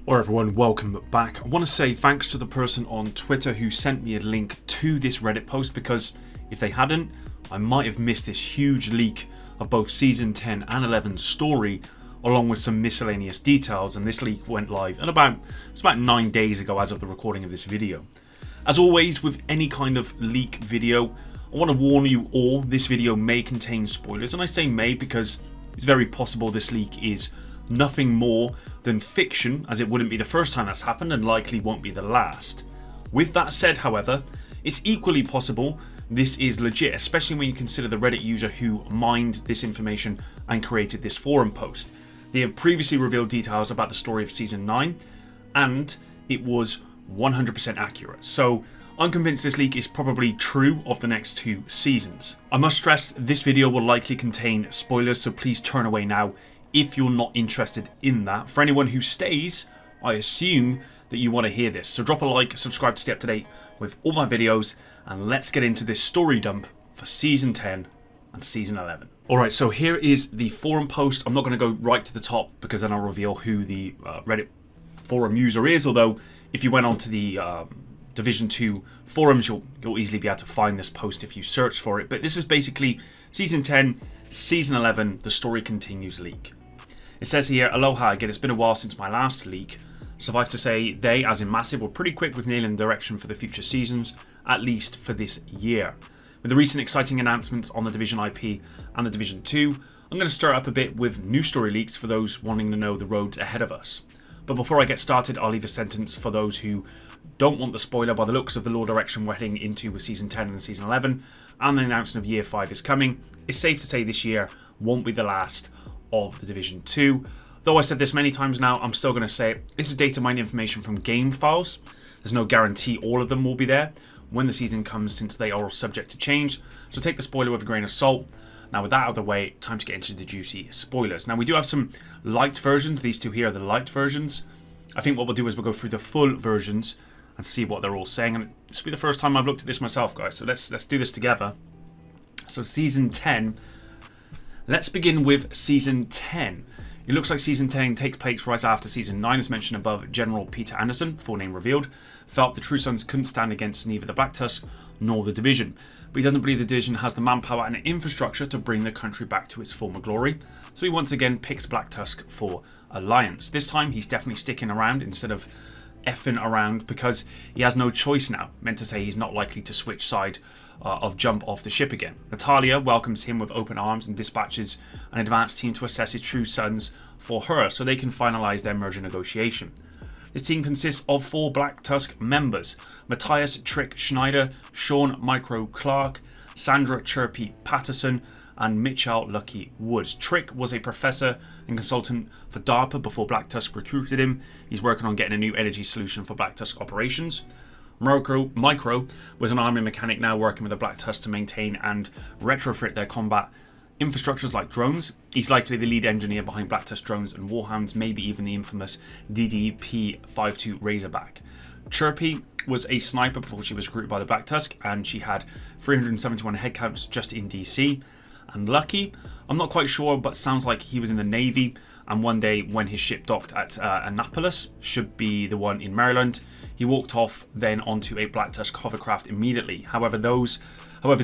Alright everyone, welcome back. I want to say thanks to the person on Twitter who sent me a link to this Reddit post, because if they hadn't, I might have missed this huge leak of both Season 10 and 11's story, along with some miscellaneous details, and this leak went live at about 9 days ago as of the recording of this video. As always, with any kind of leak video, I want to warn you all, this video may contain spoilers, and I say may because it's very possible this leak is nothing more than fiction, as it wouldn't be the first time that's happened and likely won't be the last. With that said, however, it's equally possible this is legit, especially when you consider the Reddit user who mined this information and created this forum post. They have previously revealed details about the story of Season 9 and it was 100% accurate, so I'm convinced this leak is probably true of the next 2 seasons. I must stress this video will likely contain spoilers, so please turn away now if you're not interested in that. For anyone who stays, I assume that you want to hear this, so drop a like, subscribe to stay up to date with all my videos, and let's get into this story dump for Season 10 and Season 11. Alright, so here is the forum post. I'm not going to go right to the top because then I'll reveal who the Reddit forum user is, although if you went onto the Division 2 forums, you'll easily be able to find this post if you search for it. But this is basically Season 10, Season 11, the story continues leak. It says here, aloha again, it's been a while since my last leak. Suffice to say, they, as in Massive, were pretty quick with nailing the direction for the future seasons, at least for this year. With the recent exciting announcements on the Division IP and the Division 2, I'm going to stir up a bit with new story leaks for those wanting to know the roads ahead of us. But before I get started, I'll leave a sentence for those who don't want the spoiler. By the looks of the lore direction we're heading into with Season 10 and Season 11, and the announcement of Year 5 is coming, it's safe to say this year won't be the last of the Division 2. Though I said this many times now, I'm still going to say it. This is data mined information from game files. There's no guarantee all of them will be there when the season comes, since they are all subject to change. So take the spoiler with a grain of salt. Now with that out of the way, time to get into the juicy spoilers. Now we do have some light versions. These two here are the light versions. I think what we'll do is we'll go through the full versions and see what they're all saying. And this will be the first time I've looked at this myself, guys. So let's do this together. So Season 10. Let's begin with Season 10. It looks like Season 10 takes place right after Season 9, as mentioned above. General Peter Anderson, full name revealed, felt the True Sons couldn't stand against neither the Black Tusk nor the Division. But he doesn't believe the Division has the manpower and infrastructure to bring the country back to its former glory. So he once again picks Black Tusk for alliance. This time he's definitely sticking around instead of effing around, because he has no choice now. Meant to say he's not likely to switch side of jump off the ship again. Natalia welcomes him with open arms and dispatches an advanced team to assess his True Sons for her so they can finalise their merger negotiation. This team consists of 4 Black Tusk members: Matthias Trick Schneider, Sean Micro Clark, Sandra Chirpy Patterson, and Mitchell Lucky Woods. Trick was a professor and consultant for DARPA before Black Tusk recruited him. He's working on getting a new energy solution for Black Tusk operations. Micro was an army mechanic now working with the Black Tusk to maintain and retrofit their combat infrastructures like drones. He's likely the lead engineer behind Black Tusk drones and warhounds, maybe even the infamous DDP-52 Razorback. Chirpy was a sniper before she was recruited by the Black Tusk, and she had 371 headcounts just in DC. And Lucky, I'm not quite sure, but sounds like he was in the Navy, and one day when his ship docked at Annapolis, should be the one in Maryland, he walked off then onto a Black Tusk hovercraft immediately. However,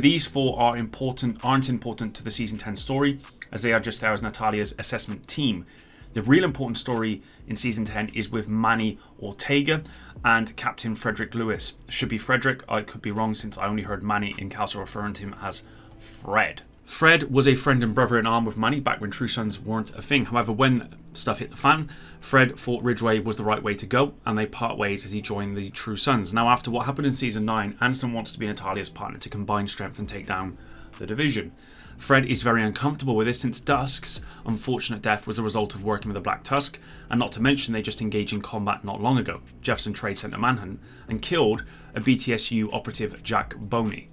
these 4 aren't important to the Season 10 story, as they are just there as Natalia's assessment team. The real important story in Season 10 is with Manny Ortega and Captain Frederick Lewis. Should be Frederick, I could be wrong since I only heard Manny in Castle referring to him as Fred. Fred was a friend and brother in arm with Manny back when True Sons weren't a thing. However, when stuff hit the fan, Fred thought Ridgeway was the right way to go, and they part ways as he joined the True Sons. Now, after what happened in Season 9, Anderson wants to be Natalia's partner to combine strength and take down the Division. Fred is very uncomfortable with this, since Dusk's unfortunate death was a result of working with the Black Tusk, and not to mention they just engaged in combat not long ago. Jefferson Trade Center manhunt and killed a BTSU operative, Jack Boney.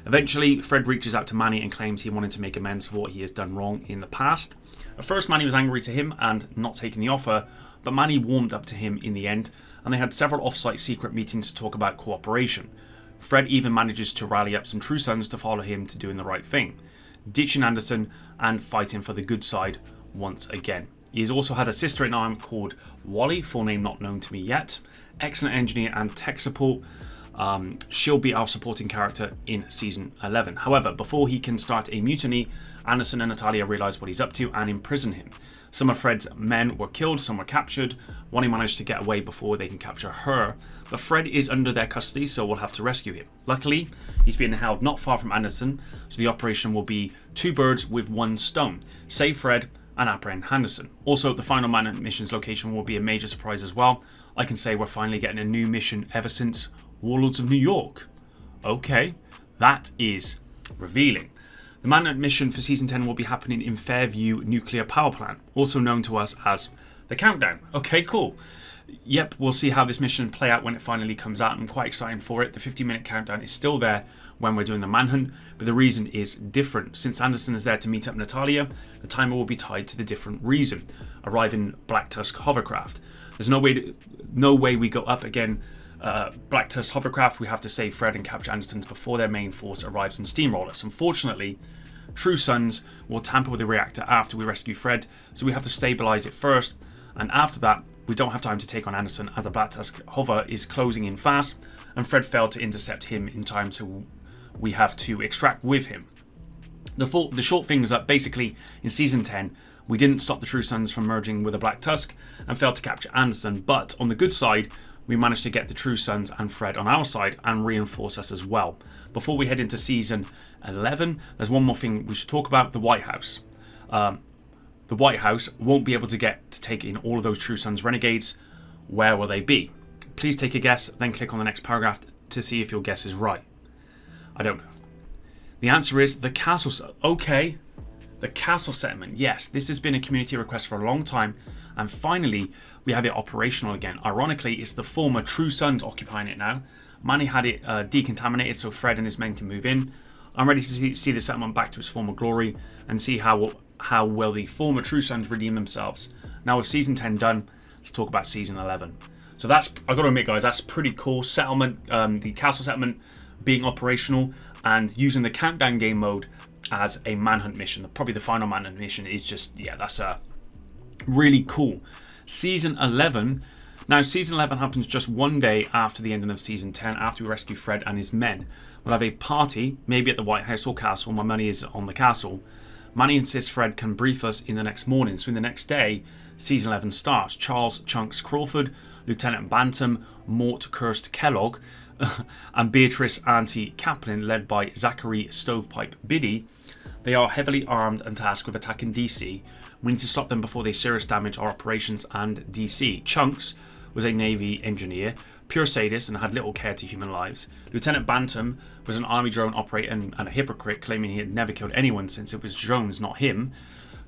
Eventually, Fred reaches out to Manny and claims he wanted to make amends for what he has done wrong in the past. At first, Manny was angry to him and not taking the offer, but Manny warmed up to him in the end, and they had several off-site secret meetings to talk about cooperation. Fred even manages to rally up some True Sons to follow him to doing the right thing, ditching Anderson and fighting for the good side once again. He's also had a sister-in-arm called Wally, full name not known to me yet. Excellent engineer and tech support. She'll be our supporting character in Season 11. However, before he can start a mutiny, Anderson and Natalia realise what he's up to and imprison him. Some of Fred's men were killed, some were captured. Wally managed to get away before they can capture her, but Fred is under their custody, so we'll have to rescue him. Luckily, he's being held not far from Anderson, so the operation will be two birds with one stone. Save Fred and apprehend Henderson. Also, the final Manhunt mission's location will be a major surprise as well. I can say we're finally getting a new mission ever since Warlords of New York. Okay, that is revealing. The Manhunt mission for Season 10 will be happening in Fairview Nuclear Power Plant, also known to us as the Countdown. Okay, cool. Yep, we'll see how this mission play out when it finally comes out. I'm quite excited for it. The 50-minute countdown is still there when we're doing the manhunt, but the reason is different. Since Anderson is there to meet up Natalia, the timer will be tied to the different reason, arriving Black Tusk hovercraft. There's no way we go up again Black Tusk hovercraft. We have to save Fred and capture Anderson before their main force arrives and steamroll us. Unfortunately, True Sons will tamper with the reactor after we rescue Fred, so we have to stabilize it first, and after that, we don't have time to take on Anderson as the Black Tusk hover is closing in fast, and Fred failed to intercept him in time, so we have to extract with him. The short things up, basically, in Season 10, we didn't stop the True Sons from merging with the Black Tusk and failed to capture Anderson, but on the good side, we managed to get the True Sons and Fred on our side and reinforce us as well. Before we head into Season 11, there's one more thing we should talk about, the White House. The White House won't be able to get to take in all of those True Sons renegades. Where will they be? Please take a guess, then click on the next paragraph to see if your guess is right. I don't know. The answer is the castle. Okay, the castle settlement. Yes, this has been a community request for a long time, and finally we have it operational again. Ironically, it's the former True Sons occupying it now. Manny had it decontaminated so Fred and his men can move in. I'm ready to see the settlement back to its former glory and see how well the former True Sons redeem themselves. Now with Season 10 done, let's talk about Season 11. So that's, I got to admit guys, that's pretty cool. Settlement, the castle settlement being operational and using the countdown game mode as a manhunt mission. Probably the final manhunt mission is just, yeah, that's really cool. Season 11. Now, Season 11 happens just one day after the ending of Season 10, after we rescue Fred and his men. We'll have a party, maybe at the White House or castle. My money is on the castle. Manny insists Fred can brief us in the next morning. So in the next day, Season 11 starts. Charles Chunks Crawford, Lieutenant Bantam, Mort Kirst Kellogg, and Beatrice Auntie Kaplan, led by Zachary Stovepipe Biddy. They are heavily armed and tasked with attacking DC. We need to stop them before they seriously damage our operations and DC. Chunks was a Navy engineer, pure sadist and had little care to human lives. Lieutenant Bantam was an army drone operator and a hypocrite, claiming he had never killed anyone since it was drones, not him.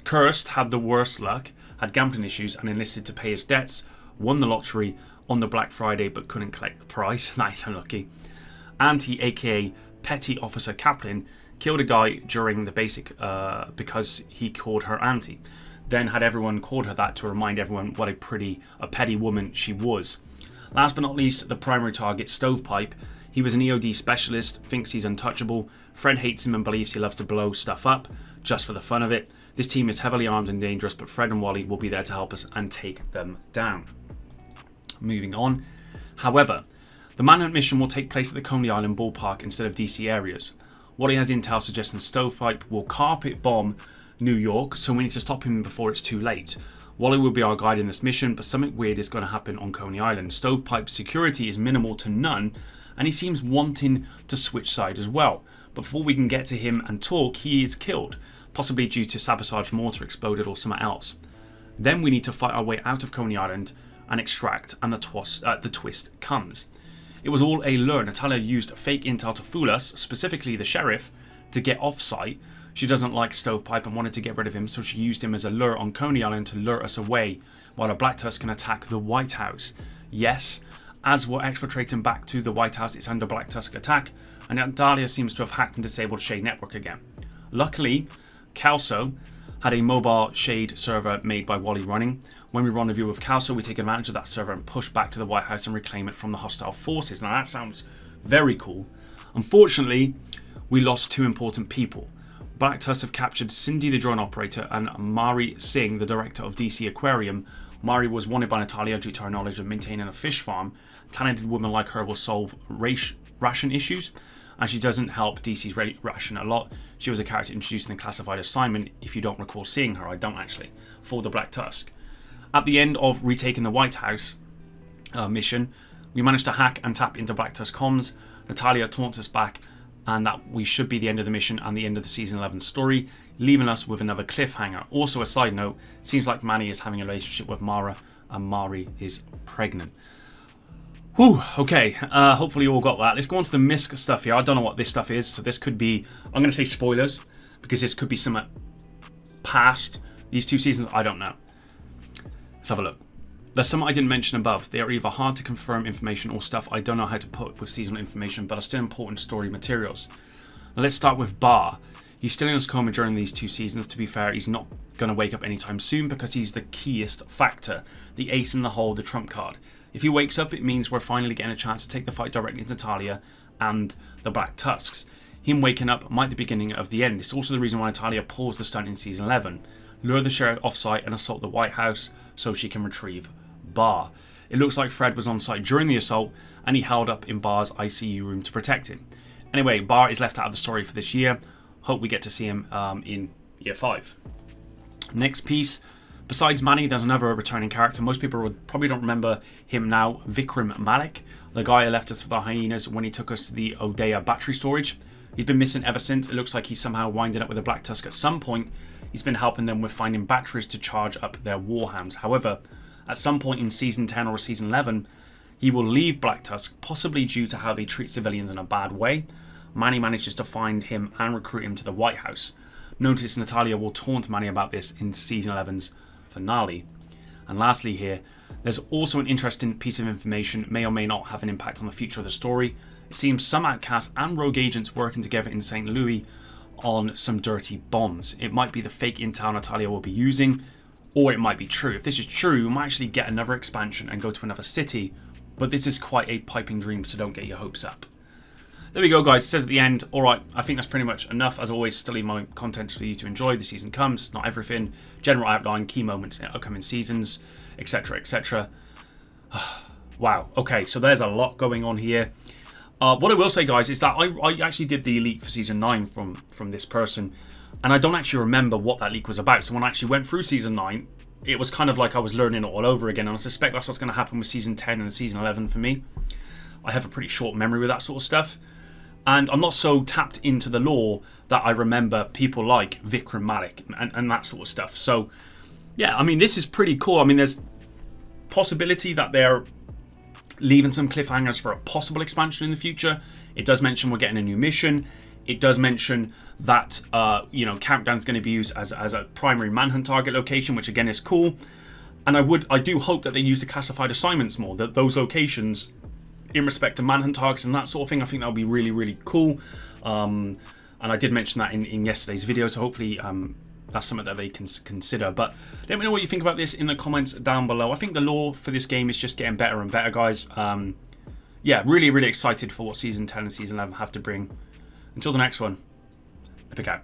Kirst had the worst luck, had gambling issues and enlisted to pay his debts, won the lottery on the Black Friday but couldn't collect the prize. Nice, unlucky. Auntie, aka Petty Officer Kaplan, killed a guy during the basic because he called her auntie. Then had everyone called her that to remind everyone what a petty woman she was. Last but not least, the primary target, Stovepipe. He was an EOD specialist, thinks he's untouchable. Fred hates him and believes he loves to blow stuff up, just for the fun of it. This team is heavily armed and dangerous, but Fred and Wally will be there to help us and take them down. Moving on. However, the manhunt mission will take place at the Coney Island ballpark instead of DC areas. Wally has intel suggesting Stovepipe will carpet bomb New York, so we need to stop him before it's too late. Wally will be our guide in this mission, but something weird is going to happen on Coney Island. Stovepipe's security is minimal to none, and he seems wanting to switch side as well. But before we can get to him and talk, he is killed, possibly due to sabotage mortar exploded or something else. Then we need to fight our way out of Coney Island and extract, and the twist comes. It was all a lure. Natalia used fake intel to fool us, specifically the sheriff, to get off-site. She doesn't like Stovepipe and wanted to get rid of him, so she used him as a lure on Coney Island to lure us away, while a Black Tusk can attack the White House. Yes, as we're exfiltrating back to the White House, it's under Black Tusk attack, and Natalia seems to have hacked and disabled Shade Network again. Luckily, Calso had a mobile Shade server made by Wally running. When we rendezvous with Calso, we take advantage of that server and push back to the White House and reclaim it from the hostile forces. Now that sounds very cool. Unfortunately, we lost two important people. Black Tusk have captured Cindy the drone operator and Mari Singh, the director of DC Aquarium. Mari was wanted by Natalia due to her knowledge of maintaining a fish farm. A talented woman like her will solve ration issues, and she doesn't help DC's ration a lot. She was a character introduced in the classified assignment, if you don't recall seeing her. I don't actually, for the Black Tusk. At the end of retaking the White House mission, we managed to hack and tap into Black Tusk comms. Natalia taunts us back, and that we should be the end of the mission and the end of the Season 11 story, leaving us with another cliffhanger. Also, a side note, seems like Manny is having a relationship with Mara, and Mari is pregnant. Whew, okay, hopefully you all got that. Let's go on to the MISC stuff here. I don't know what this stuff is, so this could be, I'm going to say spoilers, because this could be somewhat past these 2 seasons, I don't know. Let's have a look. There's some I didn't mention above. They are either hard to confirm information or stuff I don't know how to put with seasonal information, but are still important story materials. Now let's start with Bar. He's still in his coma during these 2 seasons. To be fair, he's not going to wake up anytime soon because he's the keyest factor, the ace in the hole, the trump card. If he wakes up, it means we're finally getting a chance to take the fight directly to Natalia and the Black Tusks. Him waking up might be the beginning of the end. It's also the reason why Natalia pulls the stunt in Season 11. Lure the sheriff off-site and assault the White House so she can retrieve Bar. It looks like Fred was on site during the assault and he held up in Bar's ICU room to protect him. Anyway, Bar is left out of the story for this year. Hope we get to see him in Year 5. Next piece. Besides Manny, there's another returning character. Most people probably don't remember him now. Vikram Malik, the guy who left us for the hyenas when he took us to the Odeya battery storage. He's been missing ever since. It looks like he's somehow winding up with a Black Tusk at some point. He's been helping them with finding batteries to charge up their warhounds. However, at some point in Season 10 or Season 11, he will leave Black Tusk, possibly due to how they treat civilians in a bad way. Manny manages to find him and recruit him to the White House. Notice Natalia will taunt Manny about this in Season 11's finale. And lastly here, there's also an interesting piece of information, may or may not have an impact on the future of the story. It seems some outcasts and rogue agents working together in St. Louis on some dirty bombs. It might be the fake intel Natalia will be using, or it might be true. If this is true, we might actually get another expansion and go to another city, but this is quite a piping dream, so don't get your hopes up. There we go, guys. It says at the end. Alright, I think that's pretty much enough. As always, still leave my content for you to enjoy. The season comes, not everything. General outline, key moments in upcoming seasons, etc, etc. Wow, okay, so there's a lot going on here. What I will say, guys, is that I actually did the leak for Season 9 from this person, and I don't actually remember what that leak was about. So when I actually went through Season 9, it was kind of like I was learning it all over again, and I suspect that's what's going to happen with Season 10 and Season 11 for me. I have a pretty short memory with that sort of stuff. And I'm not so tapped into the lore that I remember people like Vikram Malik and that sort of stuff. So, yeah, I mean, this is pretty cool. I mean, there's possibility that they're leaving some cliffhangers for a possible expansion in the future. It does mention we're getting a new mission. It does mention that, Countdown is going to be used as a primary manhunt target location, which again is cool. And I do hope that they use the classified assignments more, that those locations in respect to manhunt targets and that sort of thing. I think that would be really, really cool. And I did mention that in yesterday's video, so hopefully that's something that they can consider. But let me know what you think about this in the comments down below. I think the lore for this game is just getting better and better, guys. Yeah, really, really excited for what Season 10 and Season 11 have to bring. Until the next one, Epic out.